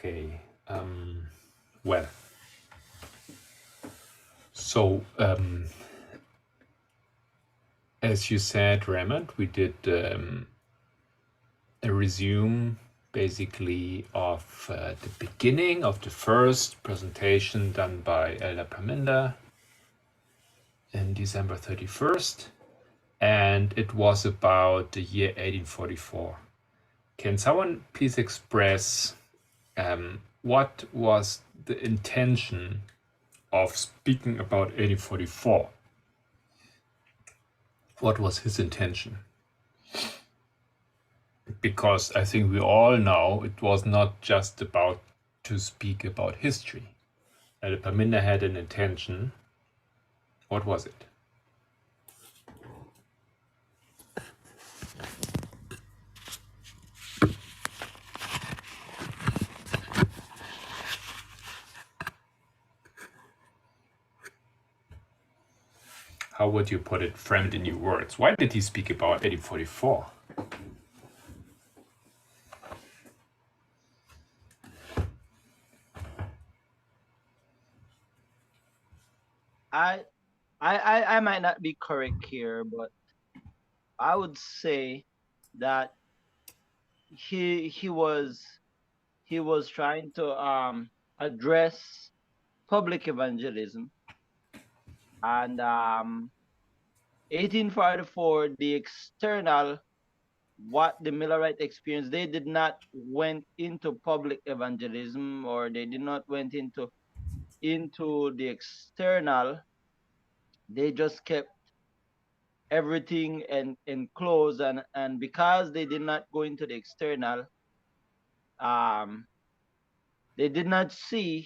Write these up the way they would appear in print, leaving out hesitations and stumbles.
Okay. Well, so as you said, Raymond, we did a resume basically of the beginning of the first presentation done by Elder Paminda in December 31st, and it was about the year 1844. Can someone please express what was the intention of speaking about 1844? What was his intention? Because I think we all know it was not just about to speak about history. El Paminda had an intention. What was it? How would you put it, framed in your words? Why did he speak about 1844? I might not be correct here, but I would say that he was trying to address public evangelism, and 1844, the external, what the Millerite experienced, they did not went into public evangelism, or they did not went into the external. They just kept everything and enclosed, and because they did not go into the external, they did not see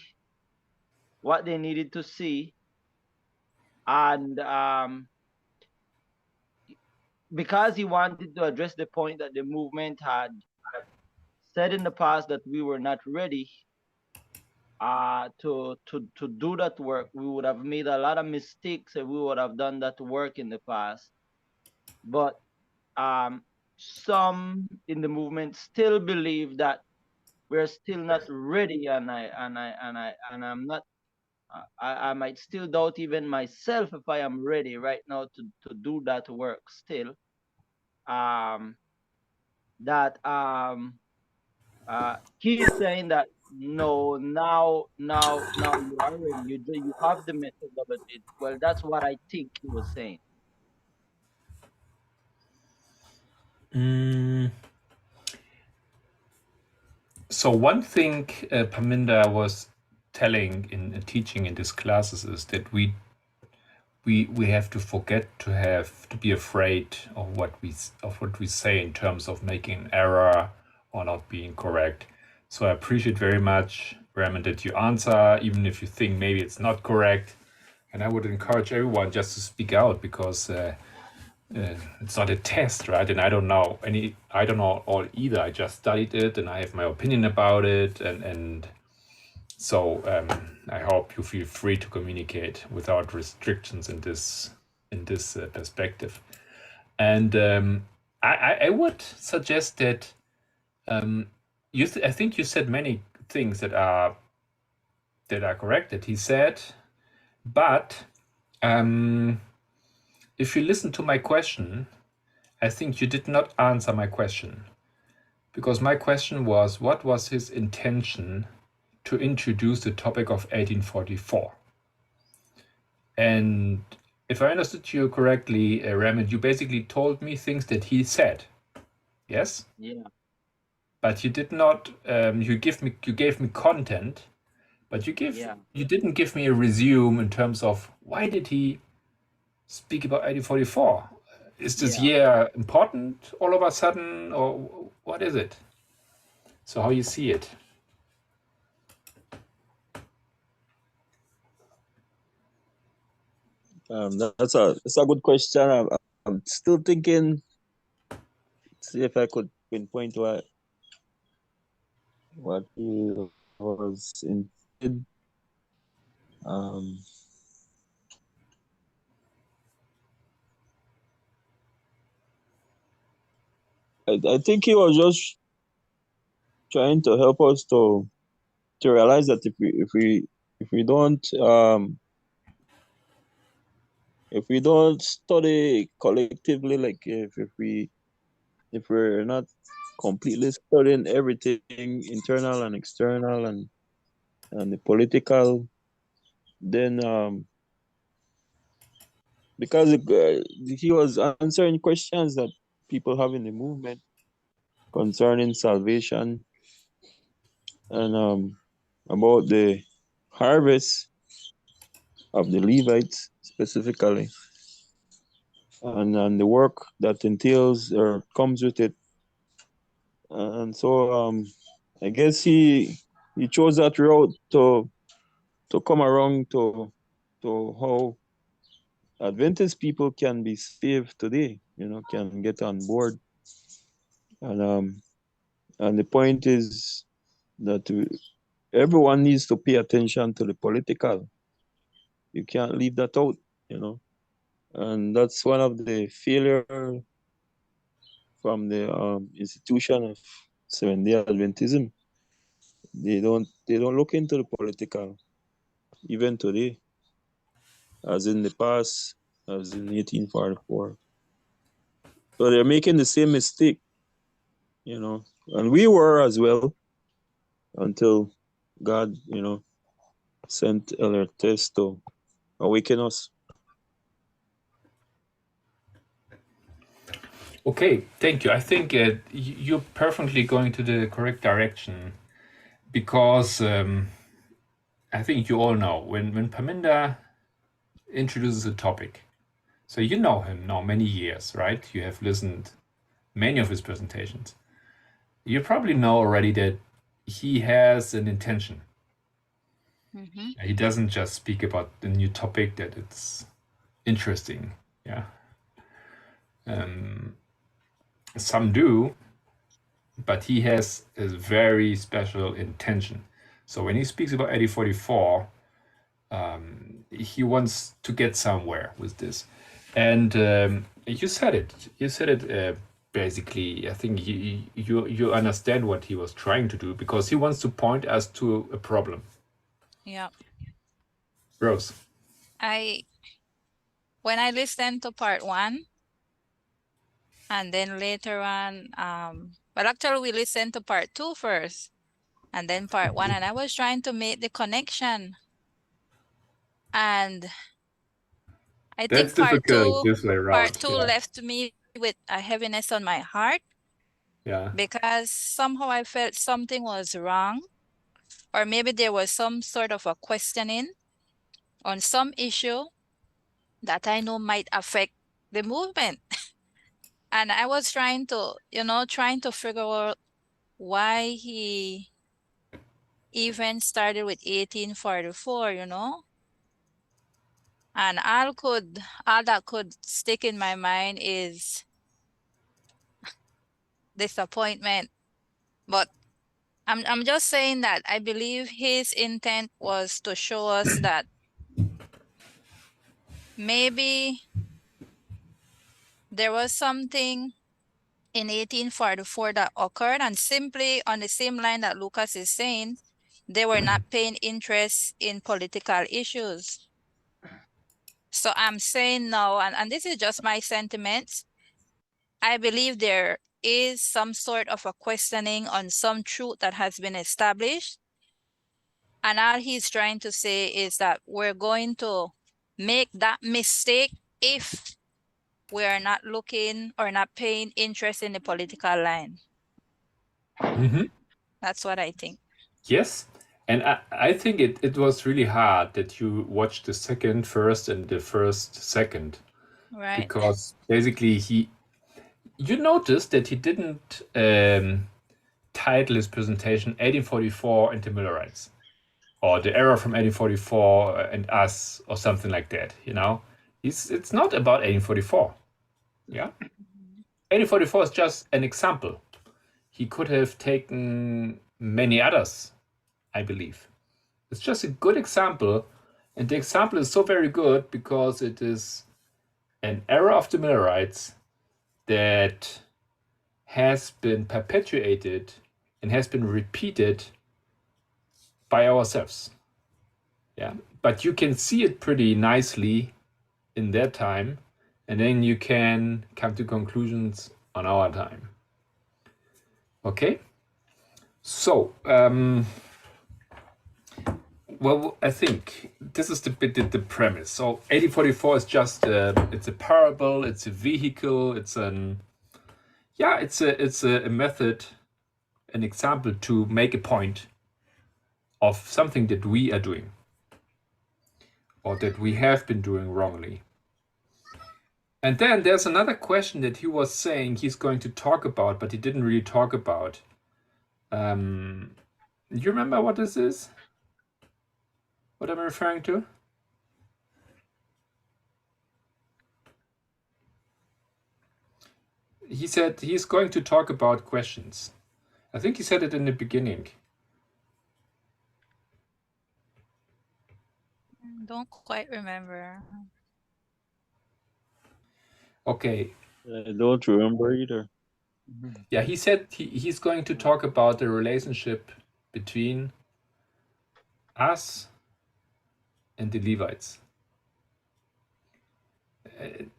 what they needed to see, and because he wanted to address the point that the movement had said in the past that we were not ready to do that work. We would have made a lot of mistakes if we would have done that work in the past. But some in the movement still believe that we're still not ready, and I'm not. I might still doubt even myself if I am ready right now to do that work still. That He's saying that no, now you are ready. You have the message of it. Well, that's what I think he was saying. So one thing Paminda was telling in teaching in these classes is that we have to forget to be afraid of what we say in terms of making an error or not being correct. So I appreciate very much, Raymond, that you answer, even if you think maybe it's not correct. And I would encourage everyone just to speak out, because it's not a test, right? And I don't know all either. I just studied it and I have my opinion about it, and so I hope you feel free to communicate without restrictions in this perspective. And I would suggest that I think you said many things that are correct that he said, but if you listen to my question, I think you did not answer my question, because my question was, what was his intention to introduce the topic of 1844? And if I understood you correctly, Raymond, you basically told me things that he said. Yes? Yeah. But you did not. You gave me content, but you didn't give me a resume in terms of why did he speak about 1844? Is this year important all of a sudden, or what is it? So how you see it? That's a good question. I'm still thinking. See if I could pinpoint what he was intended. I think he was just trying to help us to to realize that if we don't study collectively, like if we're not completely studying everything internal and external and the political, then because he was answering questions that people have in the movement concerning salvation and about the harvest of the Levites specifically, and the work that entails or comes with it. And so I guess he chose that route to come around to how Adventist people can be saved today, can get on board. And the point is that everyone needs to pay attention to the political. You can't leave that out, and that's one of the failure from the institution of Seventh-day Adventism. They don't look into the political, even today, as in the past, as in 1844. So they're making the same mistake, and we were as well, until God, sent Elder Test to awaken us. Okay, thank you. I think you're perfectly going to the correct direction, because I think you all know when Paminda introduces a topic. So you know him now many years, right? You have listened many of his presentations. You probably know already that he has an intention. He doesn't just speak about the new topic that it's interesting. Yeah. Some do, but he has a very special intention. So when he speaks about 1844, he wants to get somewhere with this. And you said it. You said it basically. I think you understand what he was trying to do, because he wants to point us to a problem. Yeah. Rose. When I listened to part 1, and then later on, but actually we listened to part 2 first, and then part 1, and I was trying to make the connection. And I That's think part difficult this way around. 2 left me with a heaviness on my heart. Yeah. Because somehow I felt something was wrong, or maybe there was some sort of a questioning on some issue that I know might affect the movement. And I was trying to figure out why he even started with 1844, And all that could stick in my mind is disappointment. But I'm just saying that I believe his intent was to show us that maybe there was something in 1844 that occurred, and simply on the same line that Lucas is saying, they were not paying interest in political issues. So I'm saying now, and this is just my sentiments, I believe there is some sort of a questioning on some truth that has been established. And all he's trying to say is that we're going to make that mistake if we are not looking or not paying interest in the political line. That's what I think. Yes. And I think it was really hard that you watched the second first and the first second. Right. Because basically you noticed that he didn't title his presentation 1844 and the Millerites, or the era from 1844 and us, or something like that. It's not about 1844. Yeah. 1844 is just an example. He could have taken many others, I believe. It's just a good example, and the example is so very good because it is an era of the Millerites that has been perpetuated and has been repeated by ourselves. Yeah, but you can see it pretty nicely in their time, and then you can come to conclusions on our time. Okay, so well, I think this is the premise. So 1844 is just it's a parable, it's a vehicle, it's a method, an example to make a point of something that we are doing or that we have been doing wrongly. And then there's another question that he was saying he's going to talk about, but he didn't really talk about. You remember what this is? What am I referring to? He said he's going to talk about questions. I think he said it in the beginning. Don't quite remember. Okay. I don't remember either. Yeah, he said he's going to talk about the relationship between us and the Levites.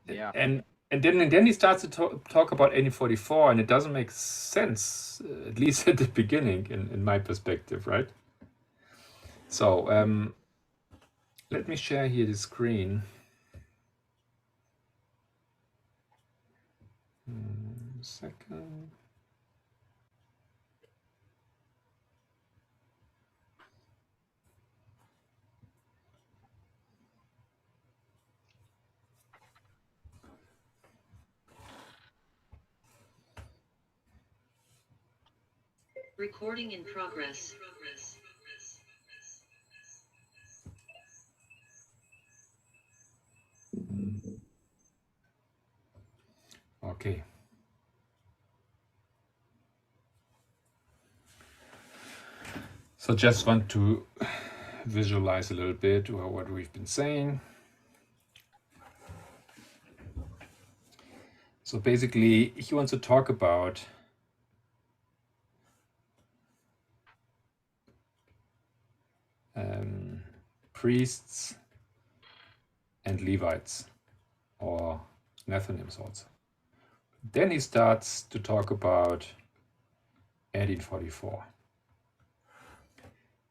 Yeah. And then he starts to talk about 1844, and it doesn't make sense, at least at the beginning, in my perspective, right? So let me share here the screen. Second. Recording in progress. Okay. So just want to visualize a little bit what we've been saying. So basically, he wants to talk about priests and Levites, or Nethinims also. Then he starts to talk about 1844.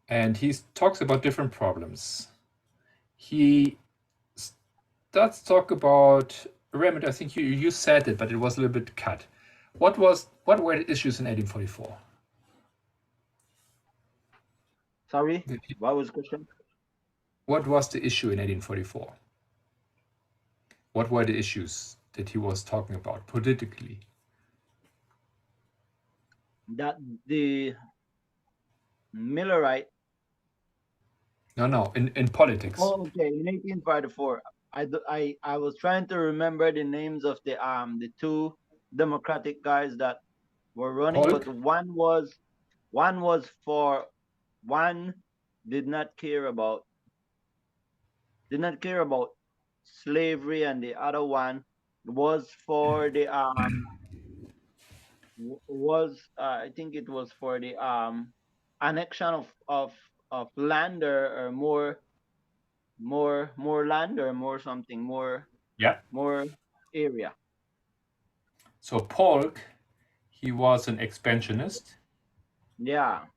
And he talks about different problems. He starts to talk about, Remit, I think you said it, but it was a little bit cut. What were the issues in 1844? Sorry, what was the question? What was the issue in 1844? What were the issues that he was talking about politically? That the Millerite. No, in politics. Oh, okay. In 1844, I was trying to remember the names of the two Democratic guys that were running, Polk? but one did not care about slavery, and the other one was for the I think it was for the annexion of land, or more land, or more something, more area. So Polk, he was an expansionist. Yeah.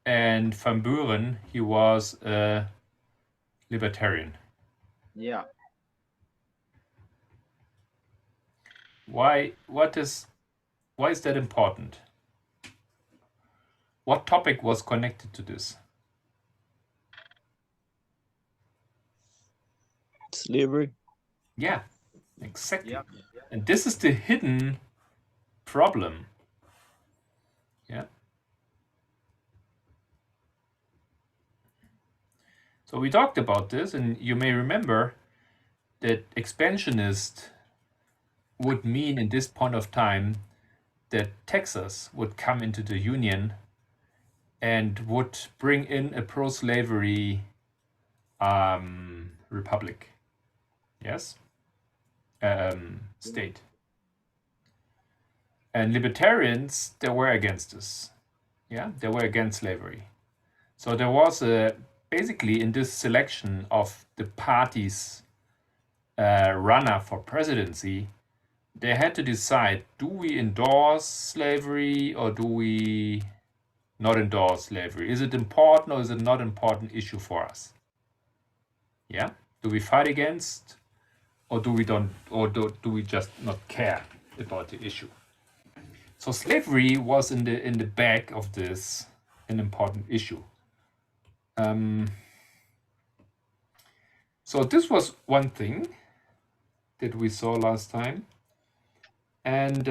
And Van Buren, he was a libertarian. Yeah. Why is that important? What topic was connected to this? Slavery. Yeah, exactly. Yeah. And this is the hidden problem. Yeah. So we talked about this, and you may remember that expansionist would mean in this point of time that Texas would come into the Union and would bring in a pro-slavery republic. Yes? State. And libertarians, they were against this. Yeah, they were against slavery. So there was basically in this selection of the party's runner for presidency, they had to decide, do we endorse slavery or do we not endorse slavery? Is it important or is it not important issue for us? Yeah, do we fight against or do we don't, or do we just not care about the issue? So slavery was in the back of this an important issue. So this was one thing that we saw last time, and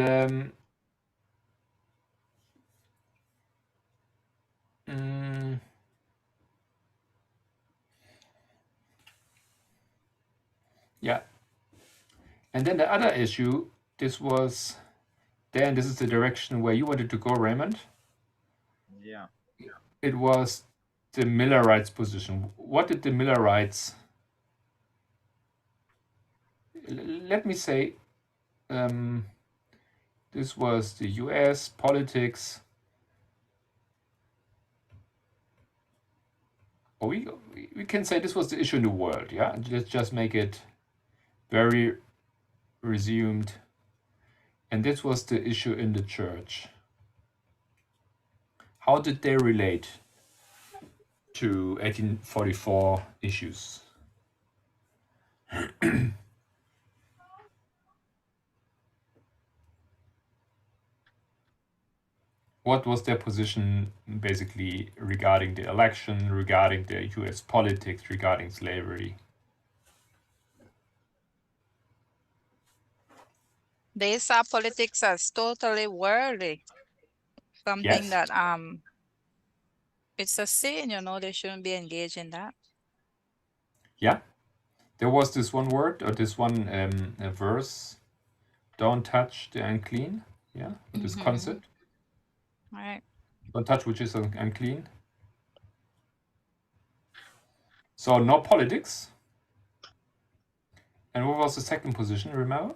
yeah, and then the other issue. This was then. This is the direction where you wanted to go, Raymond. Yeah. It was the Millerites position. What did the Millerites? Let me say, this was the U.S. politics. Or we can say this was the issue in the world. Yeah, let's just make it very resumed. And this was the issue in the church. How did they relate to 1844 issues? What was their position basically regarding the election, regarding the US politics, regarding slavery? They saw politics as totally worldly, something Yes. that it's a sin, you know, they shouldn't be engaged in that. Yeah. There was this one word or this one verse, don't touch the unclean. Yeah, this concept. Right. Don't touch which is unclean. So no politics. And what was the second position, remember?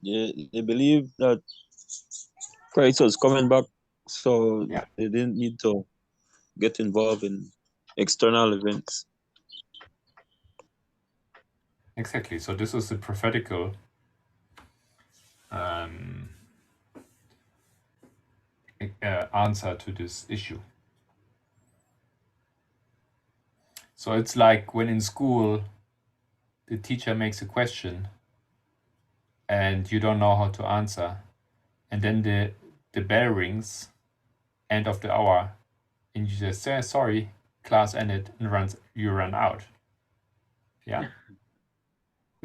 They believe that Christ was coming back, so Yeah. they didn't need to get involved in external events. Exactly. So this was the prophetical answer to this issue. So it's like when in school the teacher makes a question and you don't know how to answer, and then the bell rings, end of the hour, and you just say sorry, class ended, and you run out. Yeah.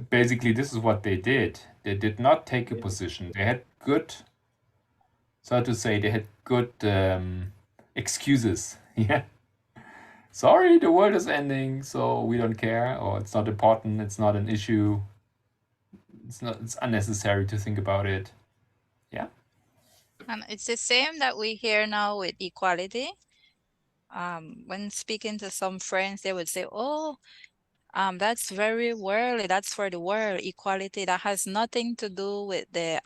Basically, this is what they did. They did not take a position. They had good, so to say, they had good excuses. Yeah. Sorry, the world is ending, so we don't care, or it's not important, it's not an issue. It's unnecessary to think about it. Yeah. And it's the same that we hear now with equality. When speaking to some friends, they would say, oh, that's very worldly, that's for the world, equality. That has nothing to do with the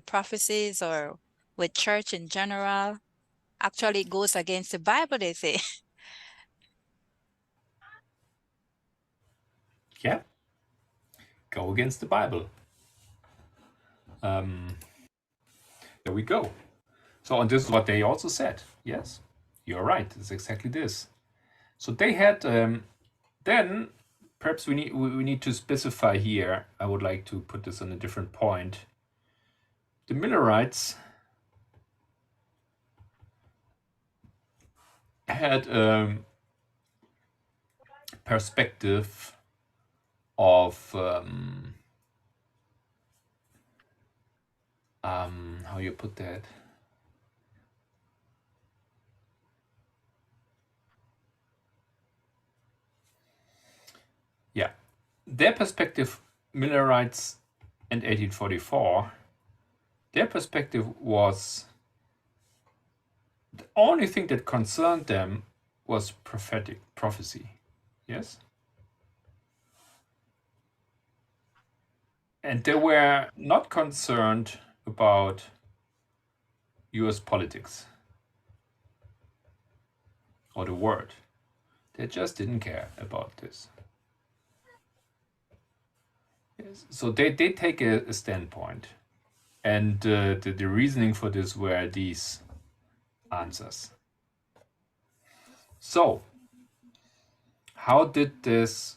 prophecies or with church in general. Actually, it goes against the Bible, they say. Yeah. Go against the Bible. There we go. So, and this is what they also said. Yes, you're right. It's exactly this. So they had then perhaps we need to specify here. I would like to put this on a different point. The Millerites had perspective of how you put that. Yeah, their perspective, Millerites and 1844, their perspective was the only thing that concerned them was prophetic prophecy. Yes? And they were not concerned about US politics or the world. They just didn't care about this. Yes. So they take a standpoint. And the reasoning for this were these answers. So, how did this,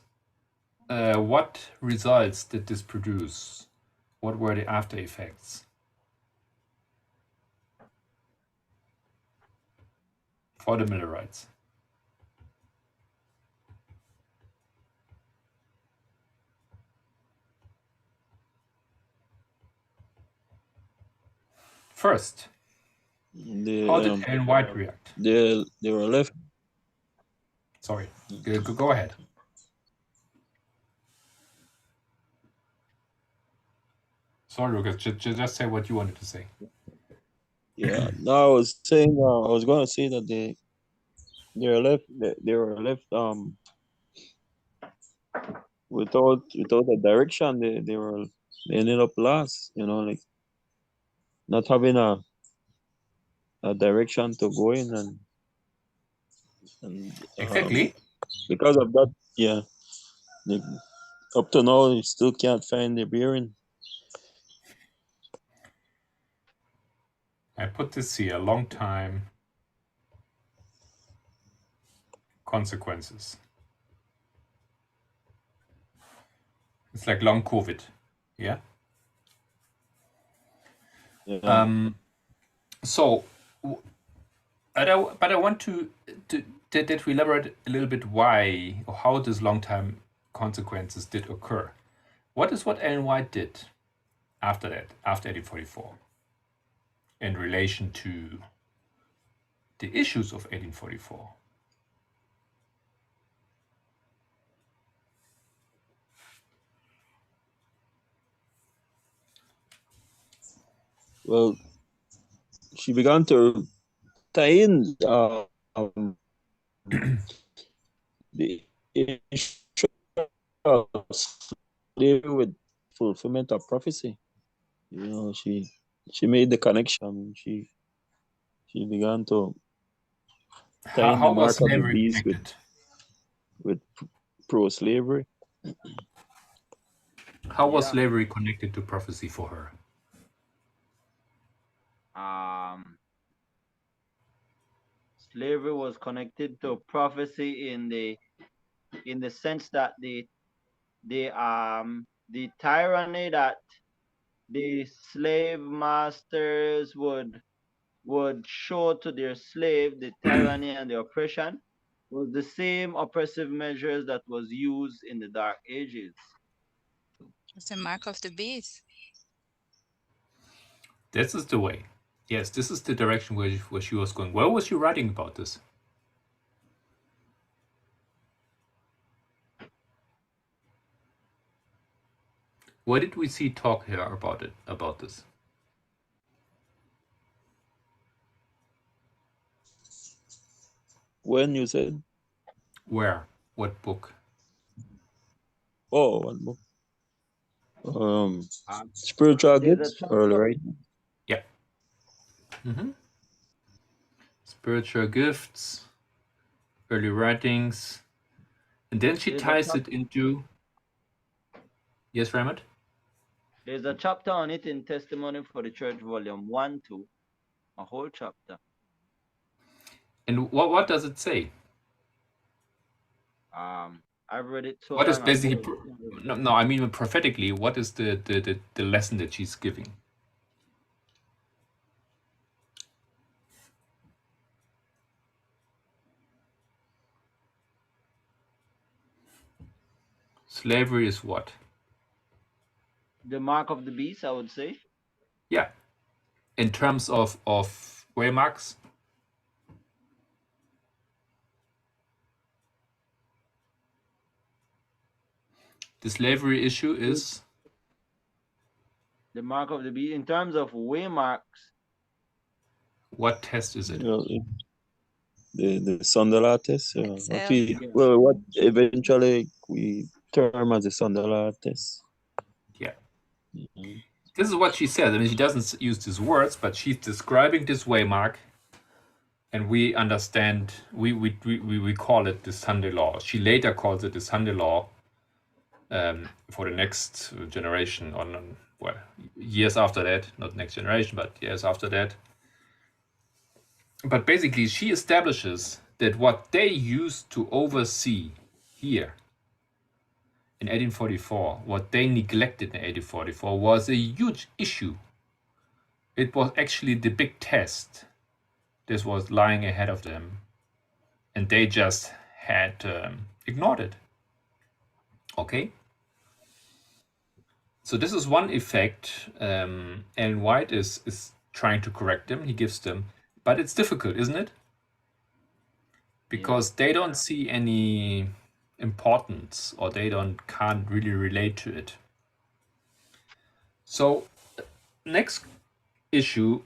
what results did this produce? What were the after effects for the Millerites? First, how did Ellen White react? They were left. Sorry, go ahead. Sorry, Lucas, just say what you wanted to say. Yeah, no, I was saying, I was going to say that they were left without a direction. They ended up lost, you know, like not having a direction to go in, and Exactly. because of that, yeah, up to now you still can't find the bearing. I put this here, long time consequences. It's like long COVID, yeah? Yeah. So, but I want to elaborate a little bit why or how these long-term consequences did occur. What is what Ellen White did after that, after 1844, in relation to the issues of 1844? Well, she began to tie in the issue of slavery with fulfillment of prophecy. You know, she made the connection. She began to tie in How the was mark of the slavery beast connected? with pro-slavery. How was Yeah. slavery connected to prophecy for her? Slavery was connected to prophecy in the sense that the tyranny that the slave masters would show to their slave, the tyranny and the oppression, was the same oppressive measures that was used in the Dark Ages. It's the mark of the beast. This is the way. Yes, this is the direction where she was going. Where was she writing about this? Where did we see talk here about this? When you said? Where? What book? Oh, what book? Spiritual There's gifts, early right? Yeah. Spiritual gifts, early writings, and then she ties it into. Yes, Raymond? There's a chapter on it in Testimony for the Church, Volume 1, 2, a whole chapter. And what does it say? I've read it so What is long basically ago. no, I mean prophetically, what is the lesson that she's giving? Slavery is what? The mark of the beast, I would say. Yeah. In terms of waymarks? The slavery issue is? The mark of the beast. In terms of waymarks. What test is it? The Sunderland test. Excel. What eventually we term as the Sunderland test. Yeah. this is what she says. I mean, she doesn't use these words, but she's describing this Waymark, and we understand. We call it the Sunday law. She later calls it the Sunday law for the next generation. Well, years after that, not next generation, but years after that. But basically, she establishes that what they used to oversee here in 1844, what they neglected in 1844, was a huge issue. It was actually the big test. This was lying ahead of them, and they just had ignored it. Okay? So this is one effect. Ellen White is trying to correct them. He gives them, but it's difficult, isn't it? Because they don't see any importance, or they can't really relate to it. So next issue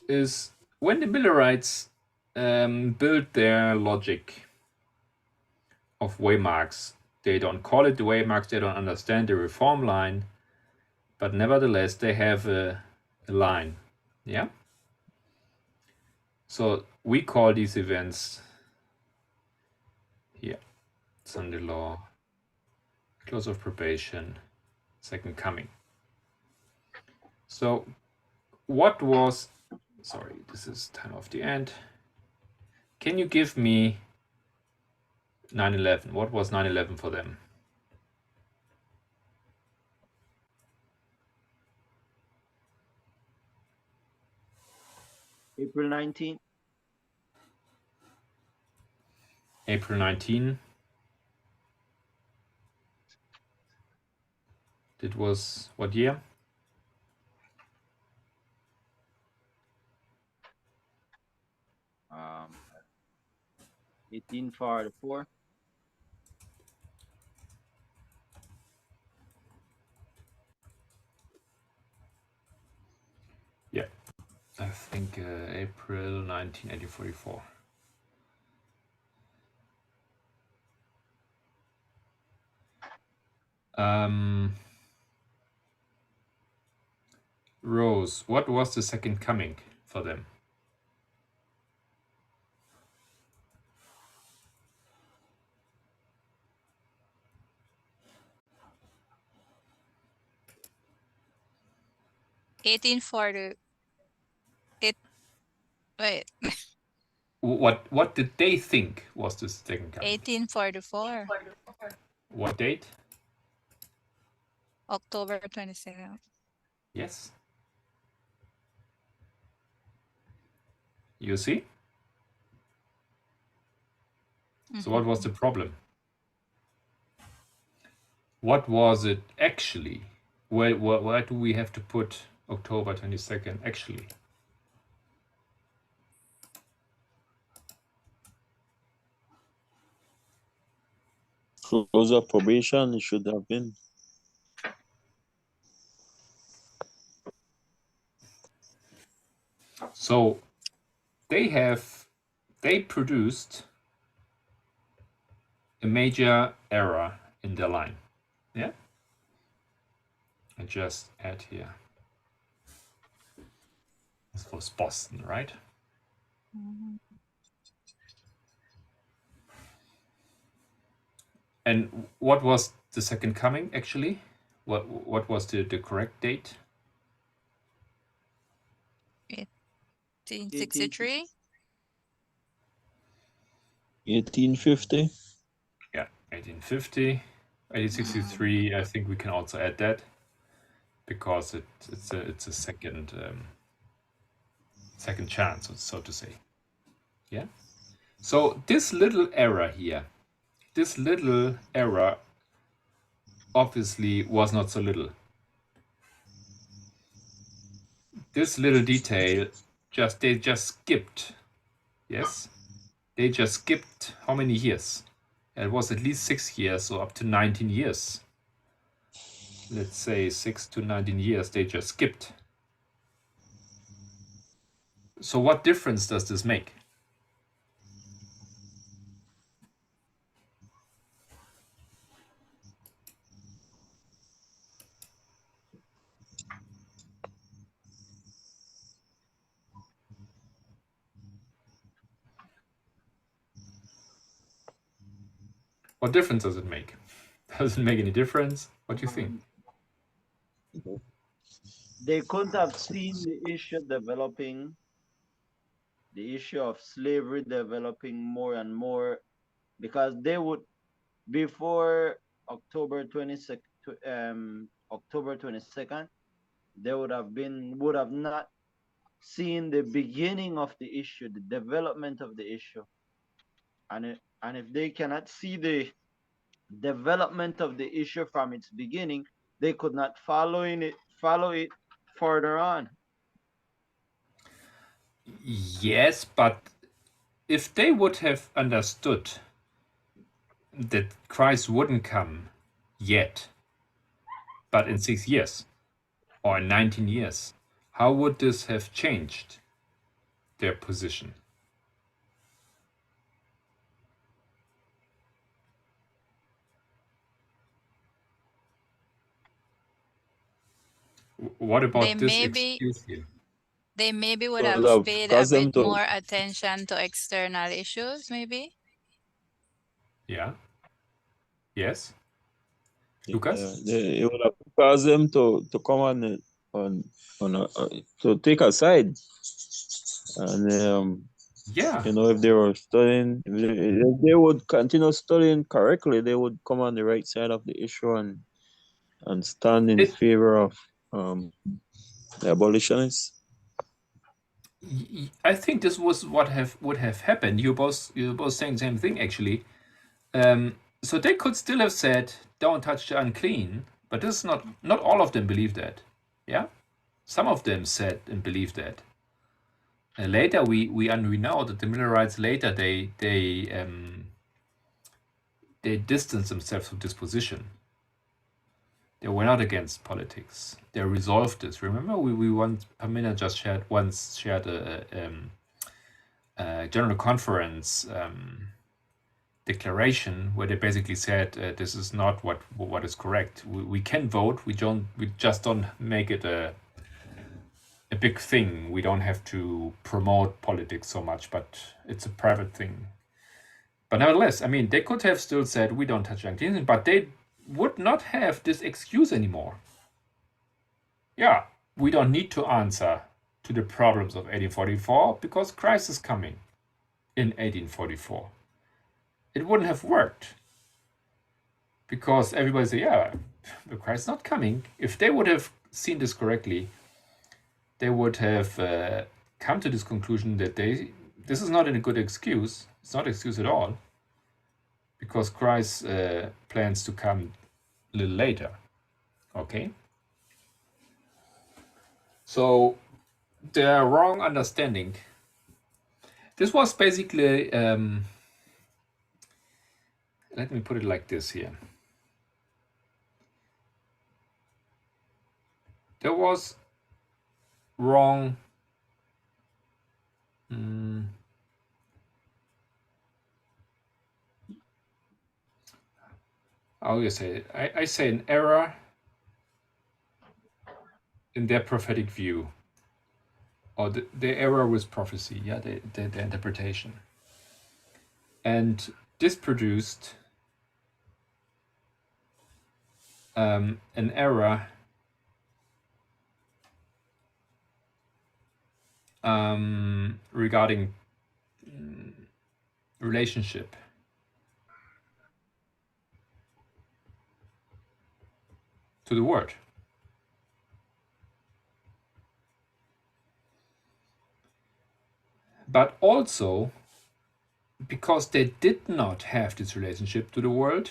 is when the Millerites build their logic of Waymarks. They don't call it the Waymarks, they don't understand the reform line, but nevertheless they have a line. Yeah? So we call these events here Sunday law, close of probation, second coming. So what was, sorry, this is time of the end. Can you give me 9/11? What was 9/11 for them? April 19th. April 19. It was what year? Um, 1844. Yeah, I think April 19, 1844. Rose, what was the second coming for them? Wait, What did they think was the second coming? 1844, What date? October 22nd. Yes. You see? So what was the problem? What was it actually? Where do we have to put October 22nd actually? Close of probation, it should have been. So they produced a major error in their line. Yeah? I just add here. This was Boston, right? And what was the second coming actually? What was the correct date? 1863. 1850. Yeah, 1850. 1863, I think we can also add that because it's a second second chance, so to say. Yeah. So this little error here, this little error obviously was not so little. This little detail they just skipped. Yes, they just skipped how many years? It was at least 6 years, so up to 19 years. Let's say 6 to 19 years they just skipped. So what difference does this make? What difference does it make? Does it make any difference? What do you think? They couldn't have seen the issue developing, the issue of slavery developing more and more, because they would, before October 22nd, October 22nd, they would have not seen the beginning of the issue, the development of the issue. And if they cannot see the development of the issue from its beginning, they could not follow it further on. Yes, but if they would have understood that Christ wouldn't come yet, but in 6 years or in 19 years, how would this have changed their position? What They about this maybe excuse here? they maybe would Would have have paid a caused them bit to more attention to external issues, maybe. Yeah. Yes. yeah, Lucas? it would have caused them to come to take a side. And Yeah. if they were studying, if they would continue studying correctly, they would come on the right side of the issue and stand in It, favor of the abolitionists. I think this was what would have happened. You're both saying the same thing actually. So they could still have said, "Don't touch the unclean," but this is not all of them believe that. Yeah, some of them said and believed that. Later, we know that the Millerites later they distanced themselves from this position. They were not against politics. They resolved this. Remember, we once Pamina just shared a general conference declaration where they basically said this is not what is correct. We can vote. We just don't make it a big thing. We don't have to promote politics so much, but it's a private thing. But nevertheless, I mean, they could have still said we don't touch unclean, but they would not have this excuse anymore. Yeah, we don't need to answer to the problems of 1844 because Christ is coming in 1844. It wouldn't have worked because everybody say, yeah, but Christ's not coming. If they would have seen this correctly, they would have come to this conclusion that this is not a good excuse. It's not an excuse at all because Christ plans to come a little later. Okay? So their wrong understanding. This was basically, let me put it like this here. There was wrong how do you say it? I say an error in their prophetic view, or the error with prophecy, yeah, the interpretation. And this produced an error regarding relationship. To the word. But also because they did not have this relationship to the world,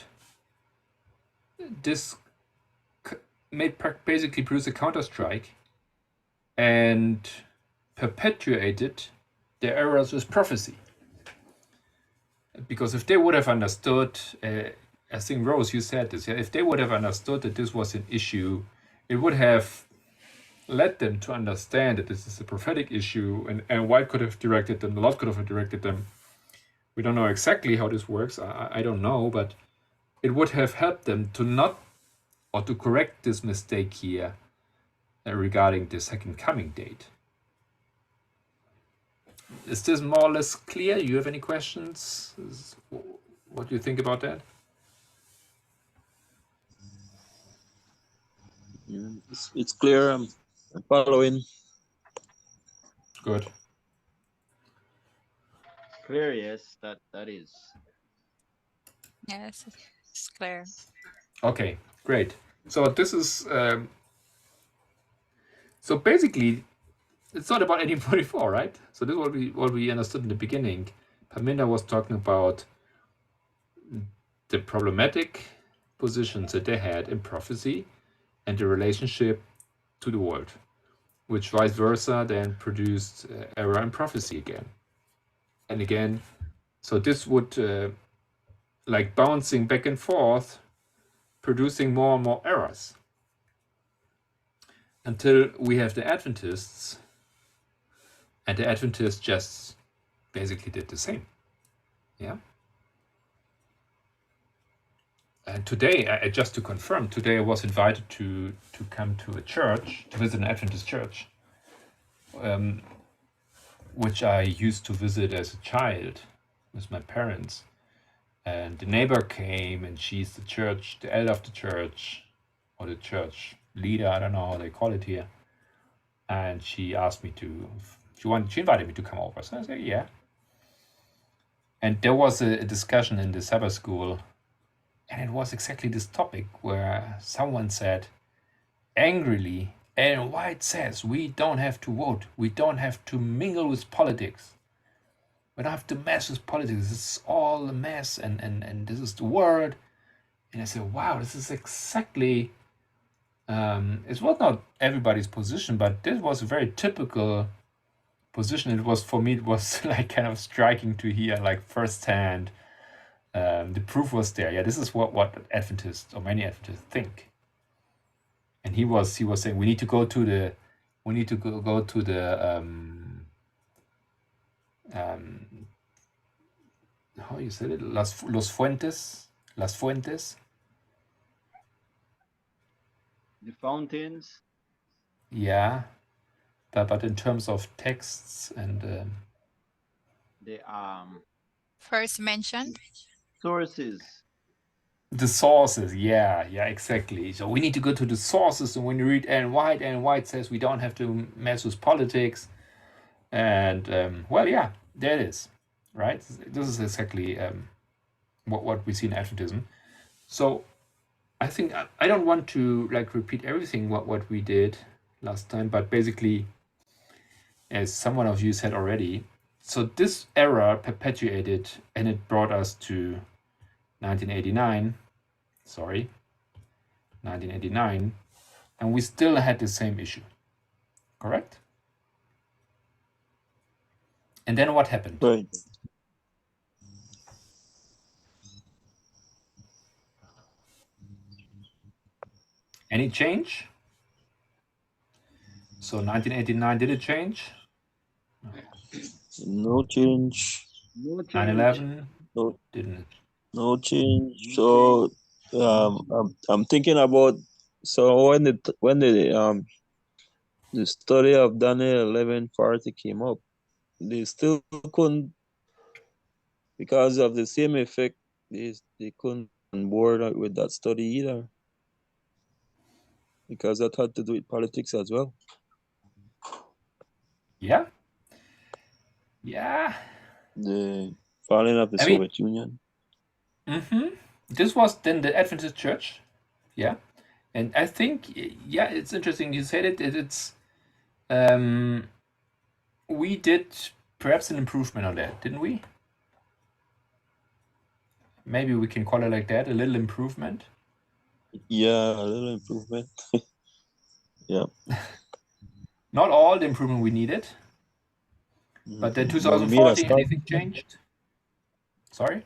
this made basically produce a counter-strike and perpetuated their errors with prophecy. Because if they would have understood, I think Rose, you said this, yeah, if they would have understood that this was an issue, it would have led them to understand that this is a prophetic issue, and White could have directed them, the Lord could have directed them. We don't know exactly how this works, I don't know, but it would have helped them to not, or to correct this mistake here regarding the second coming date. Is this more or less clear? You have any questions? What do you think about that? It's clear. I'm following. Good. Clear, yes, that is. Yes, it's clear. Okay, great. So this is so basically it's not about 1844, right? So this is what we understood in the beginning. Parminder was talking about the problematic positions that they had in prophecy and the relationship to the world, which vice versa then produced error in prophecy again and again. So this would like bouncing back and forth, producing more and more errors until we have the Adventists, and the Adventists just basically did the same. Yeah. And today, just to confirm, today I was invited to come to a church, to visit an Adventist church, which I used to visit as a child with my parents. And the neighbor came, and she's the elder of the church, or the church leader, I don't know how they call it here. And she asked me she invited me to come over. So I said, yeah. And there was a discussion in the Sabbath school, and it was exactly this topic where someone said angrily, Ellen White says we don't have to vote, we don't have to mingle with politics. We don't have to mess with politics. It's all a mess, and this is the word. And I said, wow, this is exactly, it was not everybody's position, but this was a very typical position. It was, for me, it was like kind of striking to hear, like firsthand. The proof was there. Yeah, this is what Adventists, or many Adventists, think. And he was saying we need to go to the how you said it, Las Fuentes. The fountains. Yeah, but in terms of texts and The First mentioned. sources. the sources, yeah, exactly. So we need to go to the sources, and when you read Ellen White says we don't have to mess with politics, and well, yeah, there it is, right? This is exactly what we see in Adventism. So I think I don't want to like repeat everything what we did last time, but basically, as someone of you said already, so this error perpetuated, and it brought us to 1989. 1989, and we still had the same issue, correct? And then what happened? Right. Any change? So 1989, did it change? No change. No change. 9/11 No, didn't. no change. So I'm thinking about, so when the study of Daniel 11:40 came up, they still couldn't, because of the same effect, they couldn't on board with that study either, because that had to do with politics as well. Yeah. The falling of the Soviet Union. This was then the Adventist Church, yeah. And I think, yeah, it's interesting you said it. It's we did perhaps an improvement on that, didn't we? Maybe we can call it like that, a little improvement. Yeah, a little improvement. Yeah. Not all the improvement we needed, but then 2014, anything changed? Sorry?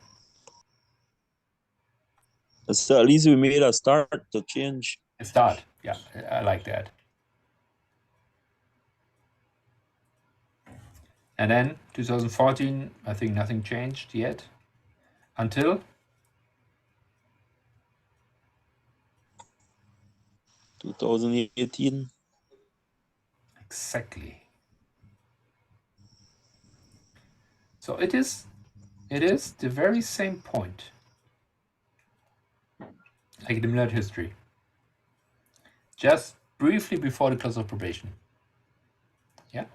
So at least we made a start to change. A start, yeah, I like that. And then 2014, I think nothing changed yet until 2018. Exactly. So it is the very same point, like the Millet history. just briefly before the close of probation. Yeah.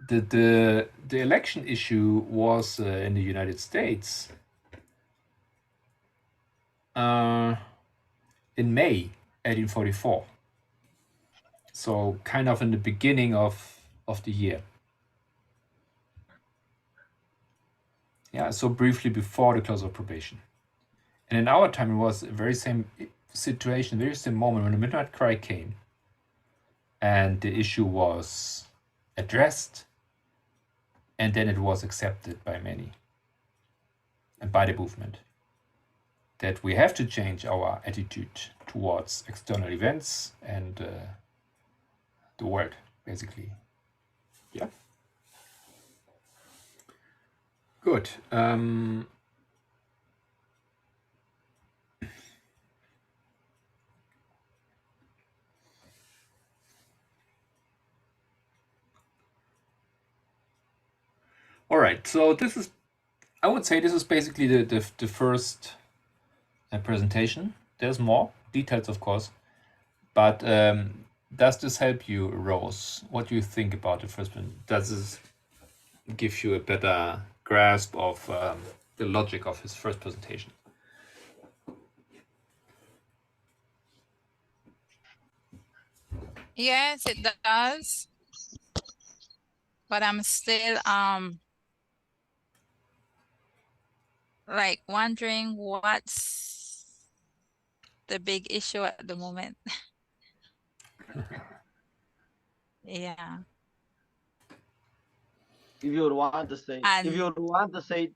The election issue was in the United States in May 1844. So kind of in the beginning of the year. Yeah, so briefly before the close of probation. And in our time, it was the very same situation, very same moment when the Midnight Cry came and the issue was addressed, and then it was accepted by many and by the movement that we have to change our attitude towards external events and the world, basically. Yeah. Good. All right, so this is, I would say this is basically the first presentation. There's more details, of course, but does this help you, Rose? What do you think about the first one? Does this give you a better grasp of the logic of his first presentation? Yes, it does. But I'm still like wondering what's the big issue at the moment. Yeah. If you would want to say, if And you would want to say it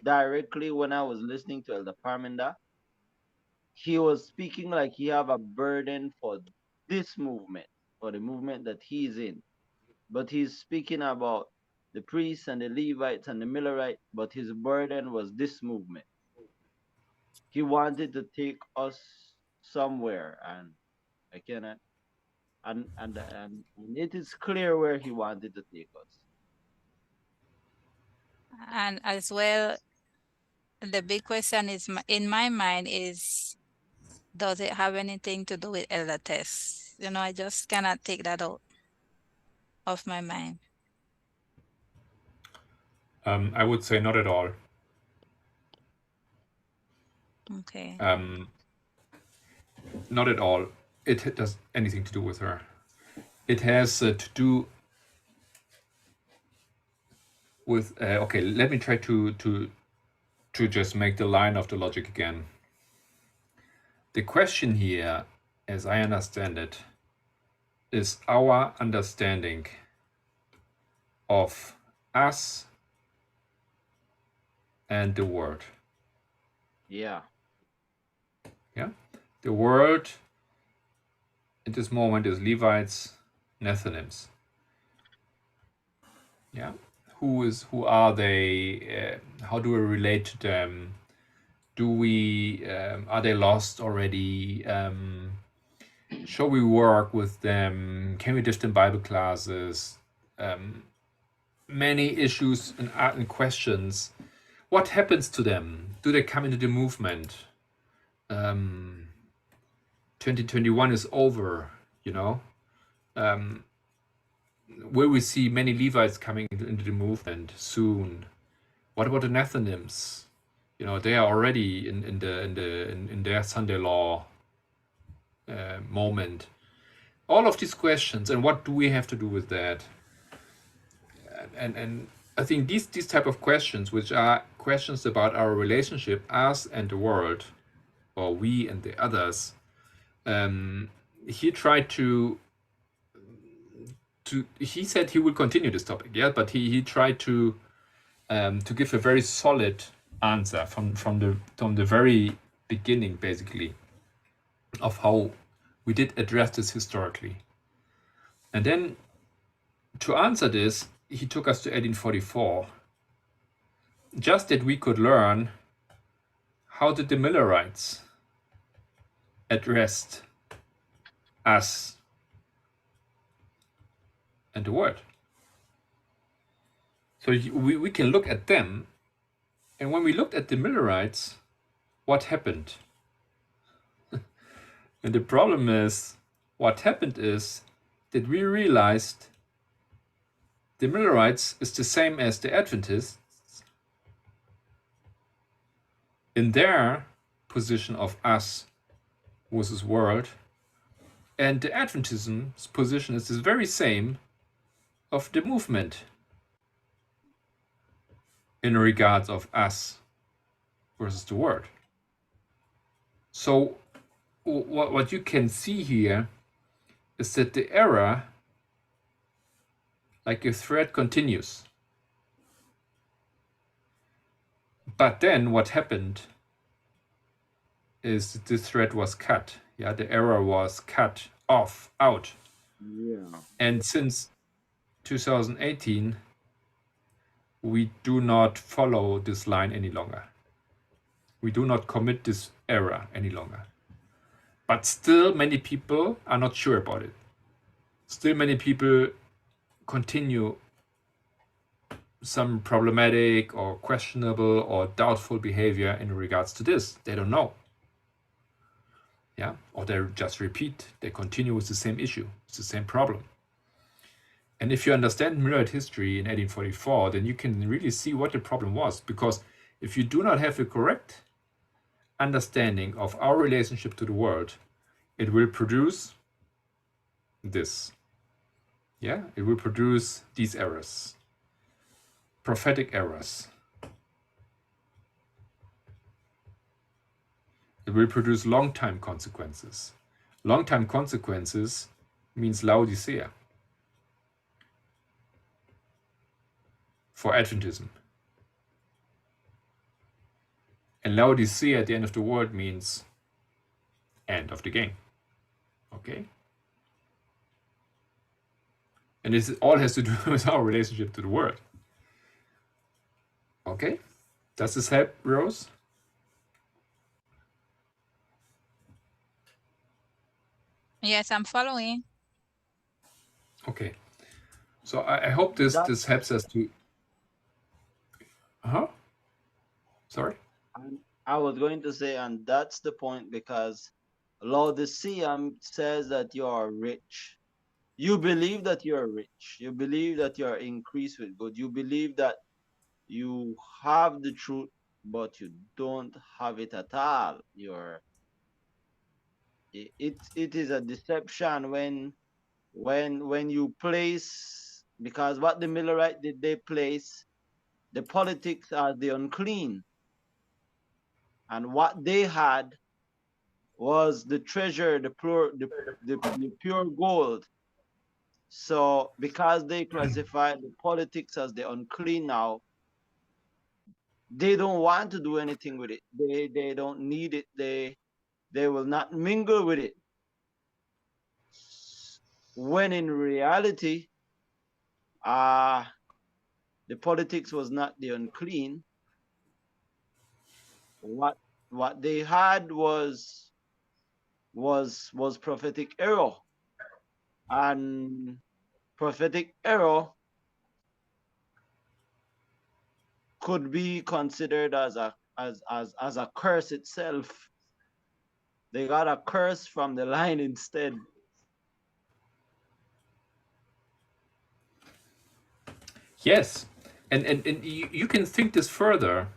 directly, when I was listening to Elder Parminda, he was speaking like he have a burden for this movement, for the movement that he's in. But he's speaking about the priests and the Levites and the Millerites, but his burden was this movement. He wanted to take us somewhere, and I cannot, and it is clear where he wanted to take us. and as well, the big question is in my mind is, does it have anything to do with elder tests? You know, I just cannot take that out of my mind. I would say not at all. Okay. Not at all. It does anything to do with her. It has to do with. Okay, let me try to just make the line of the logic again. The question here, as I understand it, is our understanding of us and the world. Yeah. Yeah, the world at this moment is Levites, Nethinims. Yeah, who are they? How do we relate to them? Do we are they lost already? Shall we work with them? Can we teach them Bible classes? Many issues and questions. What happens to them? Do they come into the movement? 2021 is over, you know. Will we see many Levites coming into the movement soon? What about the Nethinims? You know, they are already in their Sunday law moment. All of these questions, and what do we have to do with that? And I think these type of questions, which are questions about our relationship, us and the world, or we and the others, he tried to he said he will continue this topic, yeah, but he tried to give a very solid answer from the very beginning, basically, of how we did address this historically. And then to answer this, he took us to 1844, just that we could learn how did the Millerites addressed us and the world. So we can look at them, and when we looked at the Millerites, what happened? And the problem is, what happened is that we realized the Millerites is the same as the Adventists in their position of us versus world, and the Adventism's position is the very same of the movement in regards of us versus the world. So what you can see here is that the error, like a thread, continues. But then what happened is that this thread was cut. Yeah, the error was cut off, out. Yeah. And since 2018, we do not follow this line any longer. We do not commit this error any longer. But still many people are not sure about it. Still many people continue some problematic or questionable or doubtful behavior in regards to this. They don't know. Yeah, or they just repeat, they continue with the same issue, it's the same problem. And if you understand Millerite history in 1844, then you can really see what the problem was, because if you do not have a correct understanding of our relationship to the world, it will produce this. Yeah, it will produce these errors, prophetic errors. It will produce long-time consequences. Long-time consequences means Laodicea for Adventism. And Laodicea at the end of the world means end of the game. Okay? And this all has to do with our relationship to the world. Okay? Does this help, Rose? Yes, I'm following. Okay. So I hope this helps us to... Sorry? I was going to say, and that's the point, because Laodicea says that you are rich. You believe that you're rich. You believe that you're increased with good. You believe that you have the truth, but you don't have it at all. It is a deception when you place, because what the Millerite did, they place the politics as the unclean, and what they had was the treasure, the pure gold. So because they classified the politics as the unclean now, they don't want to do anything with it. They don't need it. They will not mingle with it. When in reality, the politics was not the unclean. What they had was prophetic error, and prophetic error could be considered as a curse itself. They got a curse from the line instead. Yes, and you can think this further,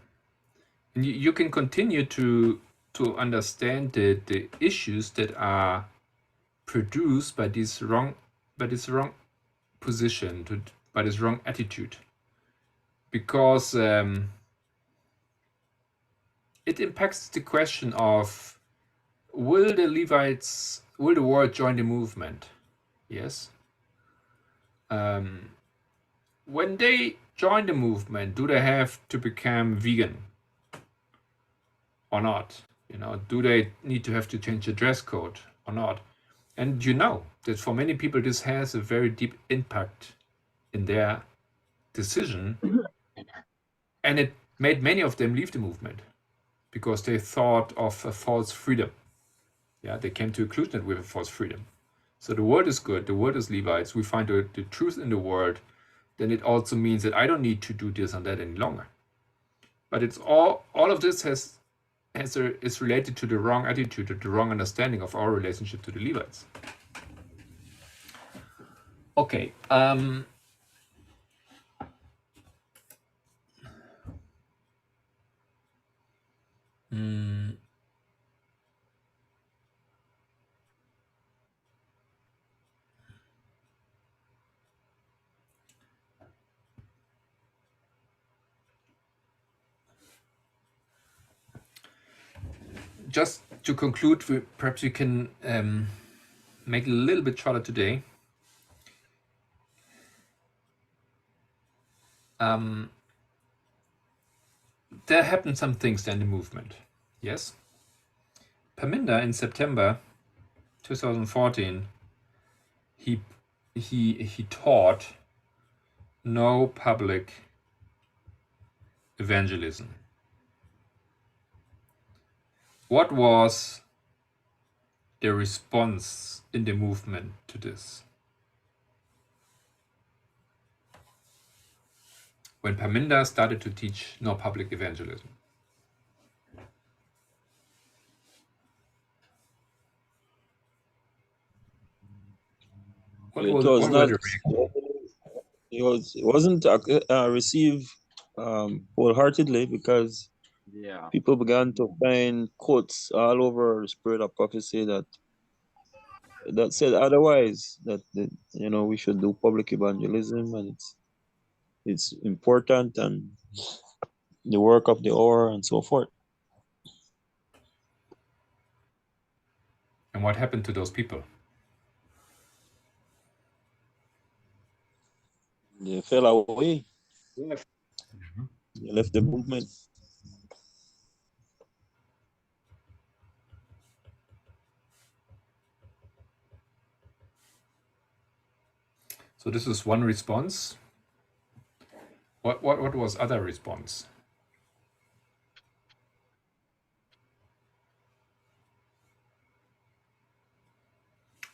and you can continue to understand the issues that are produced by this wrong position, by this wrong attitude, because it impacts the question of, will the world join the movement? Yes. When they join the movement, do they have to become vegan or not? Do they need to have to change the dress code or not? And you know that for many people this has a very deep impact in their decision, and it made many of them leave the movement because they thought of a false freedom. Yeah, they came to a conclusion with a false freedom. So the world is good, the world is Levites, we find the truth in the world, then it also means that I don't need to do this and that any longer. But it's all of this has is related to the wrong attitude, to the wrong understanding of our relationship to the Levites. Okay. Just to conclude, perhaps we can make it a little bit shorter today. There happened some things in the movement. Yes. Parminder in September 2014, he taught no public evangelism. What was the response in the movement to this? When Parminder started to teach no public evangelism. What were the reactions? It wasn't received wholeheartedly, because Yeah. people began to find quotes all over the Spirit of Prophecy that said otherwise, that we should do public evangelism, and it's important, and the work of the hour, and so forth. And what happened to those people? They fell away. Yes. They left the movement. So this is one response. What was other response?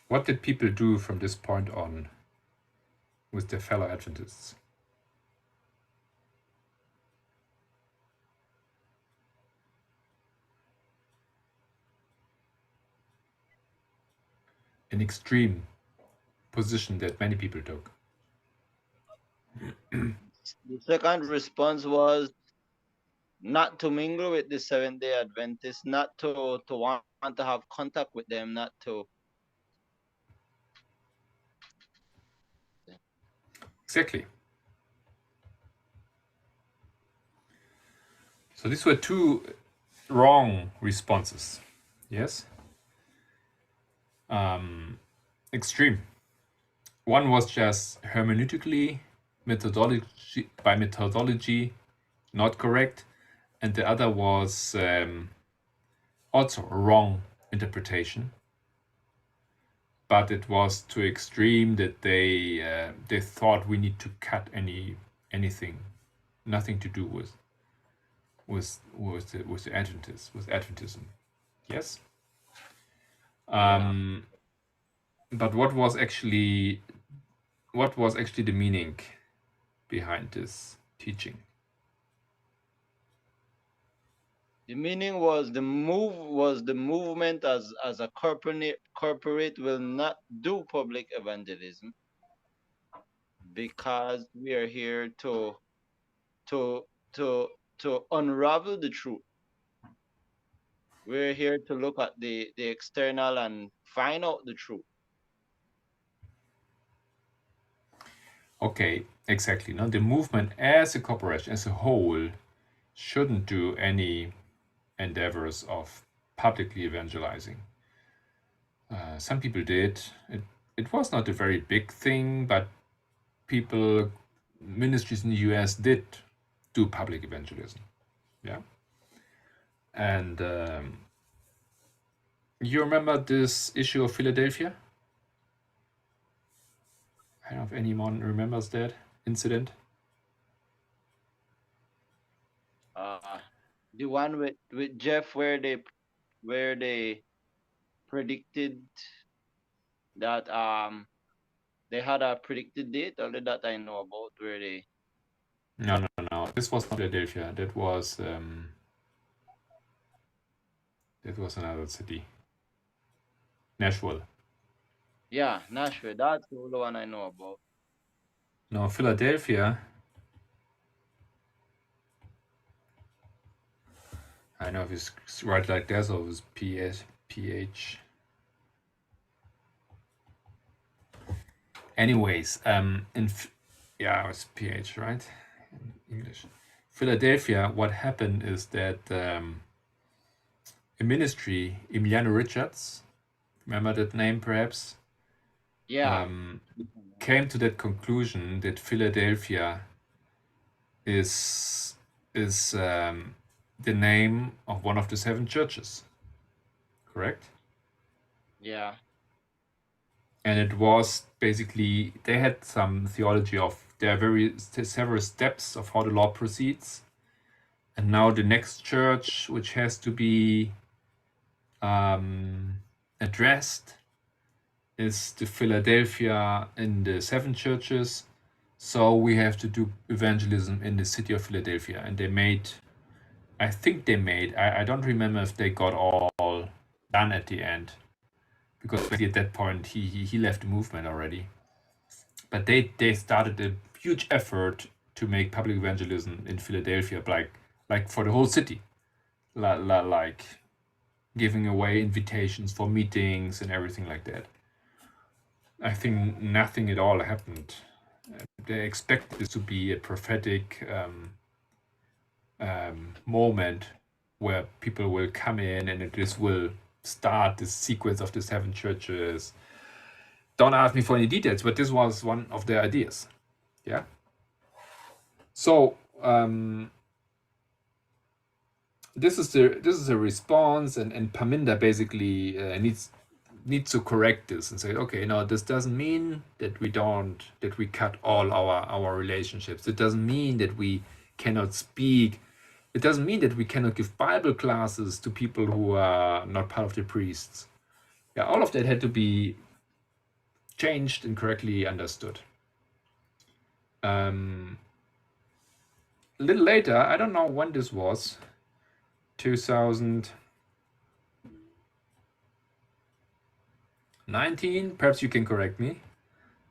What did people do from this point on with their fellow Adventists? An extreme position that many people took. The second response was not to mingle with the Seventh-day Adventists, not to want to have contact with them, not to. Exactly. So these were two wrong responses. Yes? Extreme. One was just hermeneutically, methodology, not correct, and the other was also a wrong interpretation. But it was too extreme that they thought we need to cut anything, nothing to do with the Adventists, with Adventism. Yes. But what was actually the meaning behind this teaching? The meaning was the movement as a corporate will not do public evangelism, because we are here to unravel the truth. We're here to look at the external and find out the truth. Okay, exactly. Now the movement as a corporation, as a whole, shouldn't do any endeavors of publicly evangelizing. Some people did. It was not a very big thing, but ministries in the US did do public evangelism. Yeah. And you remember this issue of Philadelphia? I don't know if anyone remembers that incident. The one with Jeff, where they predicted that they had a predicted date, only that I know about, where they. No. This was not Philadelphia. That was That was another city. Nashville. Yeah, Nashville. That's the only one I know about. No, Philadelphia. I know if it's right like that or it's PH. Anyways, yeah, it's PH, right? In English. Philadelphia, what happened is that a ministry, Emiliano Richards, remember that name perhaps? Yeah. Came to that conclusion that Philadelphia is the name of one of the 7 churches, correct? Yeah. And it was basically, they had some theology of, there are several steps of how the law proceeds. And now the next church, which has to be addressed, is the Philadelphia in the 7 churches. So we have to do evangelism in the city of Philadelphia. And they made, I think they made, I don't remember if they got all done at the end, because at that point he left the movement already. But they started a huge effort to make public evangelism in Philadelphia, like for the whole city, like giving away invitations for meetings and everything like that. I think nothing at all happened. They expected this to be a prophetic moment where people will come in and this will start the sequence of the 7 churches. Don't ask me for any details, but this was one of their ideas. Yeah. So this is a response, and Paminda basically needs to correct this and say, okay, no, this doesn't mean that we cut all our relationships. It doesn't mean that we cannot speak. It doesn't mean that we cannot give Bible classes to people who are not part of the priests. Yeah, all of that had to be changed and correctly understood. A little later, I don't know when this was, 2019, perhaps you can correct me.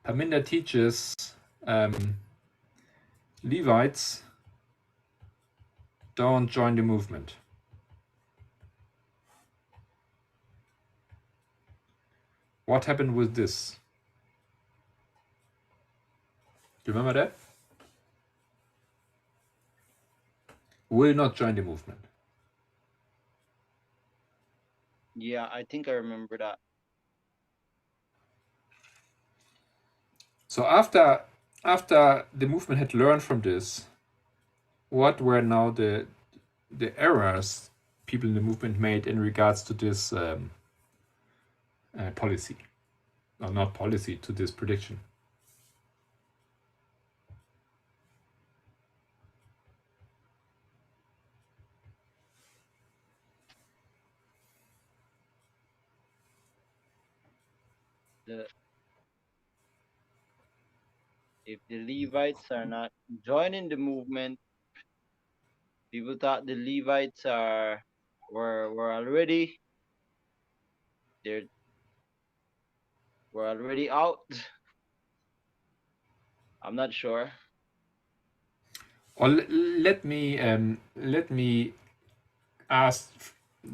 Paminda teaches Levites don't join the movement. What happened with this? Do you remember that? Will not join the movement. Yeah, I think I remember that. So after the movement had learned from this, what were now the errors people in the movement made in regards to this policy, or not policy, to this prediction? If the Levites are not joining the movement, people thought the Levites were already out. I'm not sure. Or let me ask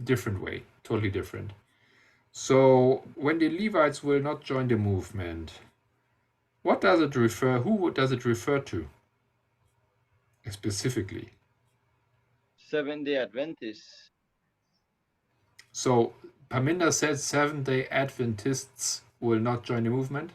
different way, totally different. So when the Levites will not join the movement, what does it refer? Who does it refer to specifically? Seventh-day Adventists. So Paminda says Seventh-day Adventists will not join the movement.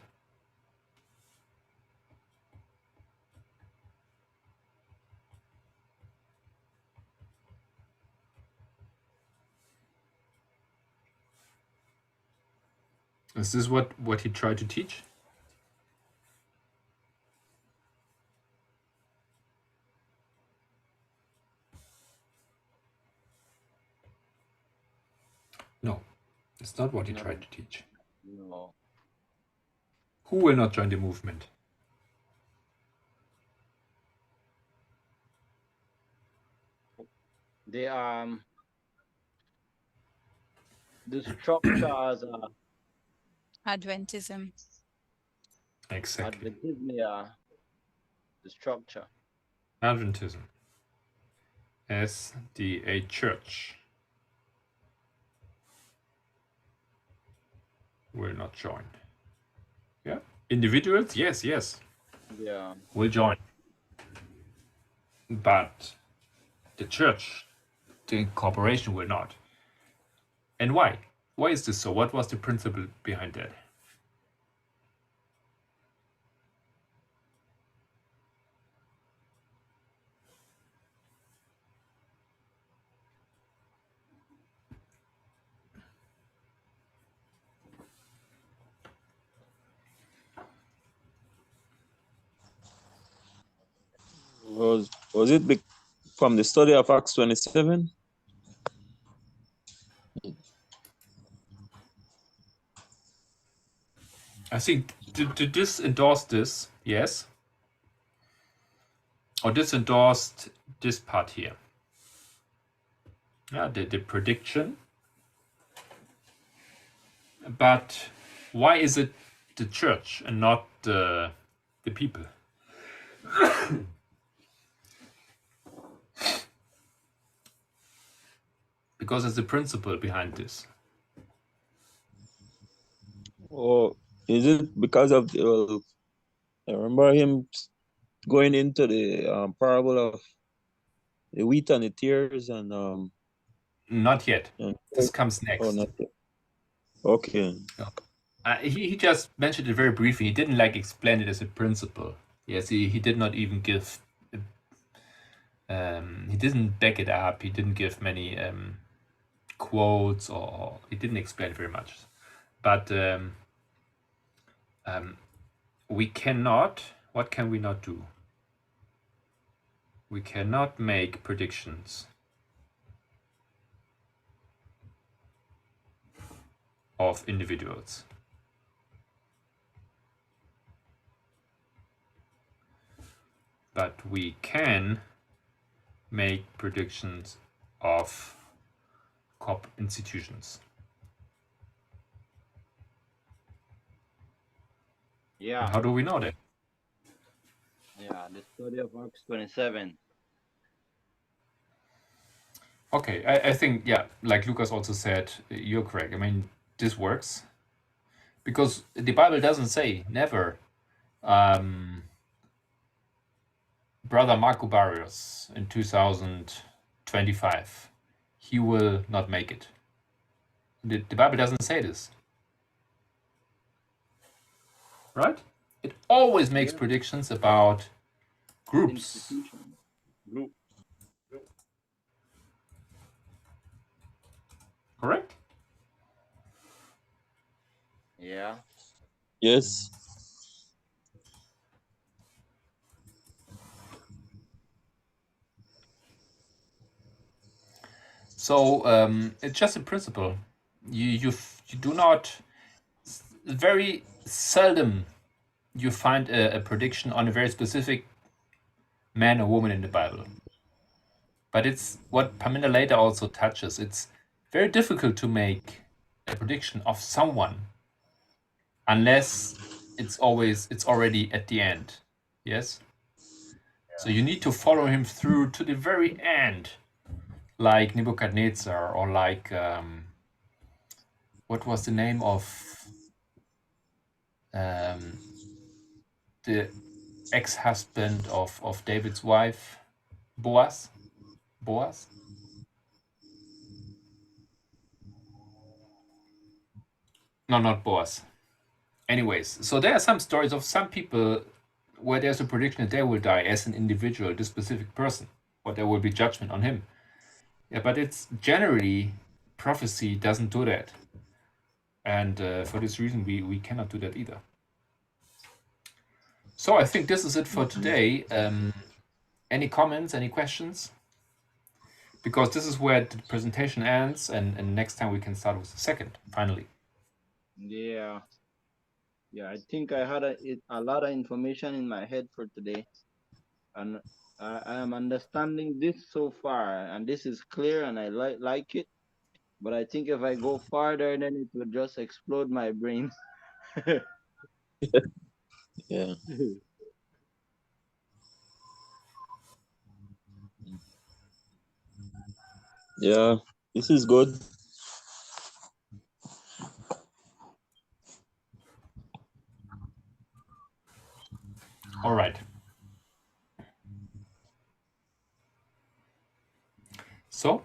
Is this what he tried to teach? No, it's not what he tried to teach. No. Who will not join the movement? They the structure as a Adventism. Exactly. Adventism, yeah, the structure. Adventism as a church will not join. Yeah. Individuals, yes, Yeah. will join. But the church, the corporation will not. And why? Why is this so? What was the principle behind that? Was it from the study of Acts 27? I think did this endorse this? Yes. Or this endorsed this part here. Yeah, the prediction. But why is it the church and not the people? Because there's a principle behind this. Or is it because of I remember him going into the parable of the wheat and the tares and Not yet. and This comes oh, next. not yet. Okay. He just mentioned it very briefly. He didn't explain it as a principle. Yes, he did not even give. He didn't back it up. He didn't give many quotes, or he didn't explain very much. But we cannot. What can we not do? We cannot make predictions of individuals. But we can make predictions of institutions. Yeah. And how do we know that? Yeah, the study of Acts 27. Okay, I think, yeah, like Lucas also said, you're correct. I mean, this works because the Bible doesn't say never. Brother Marco Barrios in 2025, he will not make it. The Bible doesn't say this, right? It always makes predictions about groups. Institution. Group. Correct? Yeah. Yes. So it's just a principle. You do not, very seldom you find a prediction on a very specific man or woman in the Bible. But it's what Paminda later also touches. It's very difficult to make a prediction of someone unless it's already at the end. Yes? So you need to follow him through to the very end, like Nebuchadnezzar, or like what was the name of the ex-husband of David's wife, Boaz? Boaz? No, not Boaz. Anyways, so there are some stories of some people where there's a prediction that they will die as an individual, this specific person, or there will be judgment on him. Yeah, but it's generally prophecy doesn't do that, and for this reason we cannot do that either. So I think this is it for today. Any comments? Any questions? Because this is where the presentation ends, and next time we can start with the second, finally. Yeah. Yeah, I think I had a lot of information in my head for today. And I am understanding this so far, and this is clear, and I like it. But I think if I go farther, then it would just explode my brain. Yeah. Yeah. This is good. All right. So,